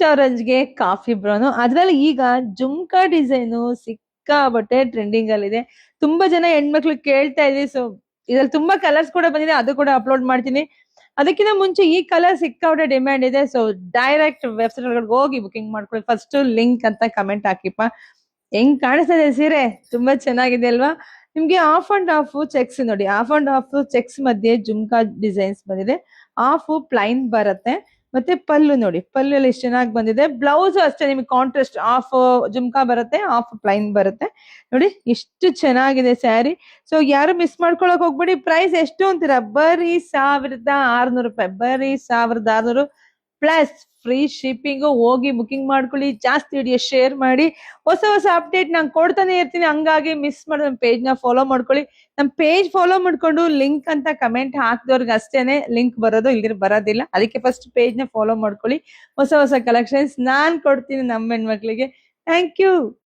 ಆರೆಂಜ್ಗೆ coffee brown ಅದ್ರಲ್ಲಿ ಈಗ jhumka design ಸಿಕ್ಕಾಬಟ್ಟೆ ಟ್ರೆಂಡಿಂಗ್ ಅಲ್ಲಿ ಇದೆ. ತುಂಬಾ ಜನ ಹೆಣ್ಮಕ್ಳು ಕೇಳ್ತಾ ಇದ್ವಿ. ಸೊ ಇದ್ರಲ್ಲಿ ತುಂಬಾ ಕಲರ್ಸ್ ಕೂಡ ಬಂದಿದೆ, ಅದು ಕೂಡ ಅಪ್ಲೋಡ್ ಮಾಡ್ತೀನಿ. ಅದಕ್ಕಿಂತ ಮುಂಚೆ ಈ ಕಲರ್ ಸಿಕ್ಕಾಬಟ್ಟೆ ಡಿಮ್ಯಾಂಡ್ ಇದೆ. ಸೊ ಡೈರೆಕ್ಟ್ ವೆಬ್ಸೈಟ್ ಒಳಗಡೆ ಹೋಗಿ ಬುಕಿಂಗ್ ಮಾಡ್ಕೊಳ್ಳಿ. ಫಸ್ಟ್ ಲಿಂಕ್ ಅಂತ ಕಮೆಂಟ್ ಹಾಕಿಪ್ಪ. ಹೆಂಗ್ ಕಾಣಿಸ್ತಾ ಇದೆ ಸೀರೆ? ತುಂಬಾ ಚೆನ್ನಾಗಿದೆ ಅಲ್ವಾ? ನಿಮ್ಗೆ ಆಫ್ ಅಂಡ್ ಆಫ್ ಚೆಕ್ಸ್ ನೋಡಿ, ಆಫ್ ಅಂಡ್ ಆಫ್ ಚೆಕ್ಸ್ ಮಧ್ಯೆ ಜುಮ್ಕಾ ಡಿಸೈನ್ಸ್ ಬಂದಿದೆ. ಆಫ್ ಪ್ಲೈನ್ ಬರುತ್ತೆ. ಮತ್ತೆ ಪಲ್ಲು ನೋಡಿ, ಪಲ್ಲು ಎಲ್ಲ ಎಷ್ಟು ಚೆನ್ನಾಗಿ ಬಂದಿದೆ. ಬ್ಲೌಸ್ ಅಷ್ಟೇ ನಿಮ್ಗೆ ಕಾಂಟ್ರಾಸ್ಟ್, ಆಫ್ ಜುಮ್ಕಾ ಬರುತ್ತೆ, ಆಫ್ ಪ್ಲೈನ್ ಬರುತ್ತೆ. ನೋಡಿ ಎಷ್ಟು ಚೆನ್ನಾಗಿದೆ ಸ್ಯಾರಿ. ಸೊ ಯಾರು ಮಿಸ್ ಮಾಡ್ಕೊಳಕ್ ಹೋಗ್ಬೇಡಿ. ಪ್ರೈಸ್ ಎಷ್ಟು ಅಂತೀರಾ? ಬರೀ 1600 ರೂಪಾಯಿ, ಬರೀ 1600 ಪ್ಲಸ್ ಫ್ರೀ ಶಿಪ್ಪಿಂಗ್. ಹೋಗಿ ಬುಕಿಂಗ್ ಮಾಡ್ಕೊಳ್ಳಿ. ಜಾಸ್ತಿ ವಿಡಿಯೋ ಶೇರ್ ಮಾಡಿ. ಹೊಸ ಹೊಸ ಅಪ್ಡೇಟ್ ನಾನು ಕೊಡ್ತಾನೆ ಇರ್ತೀನಿ, ಹಂಗಾಗಿ ಮಿಸ್ ಮಾಡಿ ನಮ್ಮ ಪೇಜ್ ನ ಫಾಲೋ ಮಾಡ್ಕೊಳ್ಳಿ. ನಮ್ ಪೇಜ್ ಫಾಲೋ ಮಾಡ್ಕೊಂಡು ಲಿಂಕ್ ಅಂತ ಕಮೆಂಟ್ ಹಾಕಿದವ್ರಿಗೆ ಅಷ್ಟೇನೆ ಲಿಂಕ್ ಬರೋದು, ಇಲ್ದಿರ ಬರೋದಿಲ್ಲ. ಅದಕ್ಕೆ ಫಸ್ಟ್ ಪೇಜ್ ನ ಫಾಲೋ ಮಾಡ್ಕೊಳ್ಳಿ. ಹೊಸ ಹೊಸ ಕಲೆಕ್ಷನ್ಸ್ ನಾನ್ ಕೊಡ್ತೀನಿ ನಮ್ಮ ಹೆಣ್ಮಕ್ಳಿಗೆ. Thank you.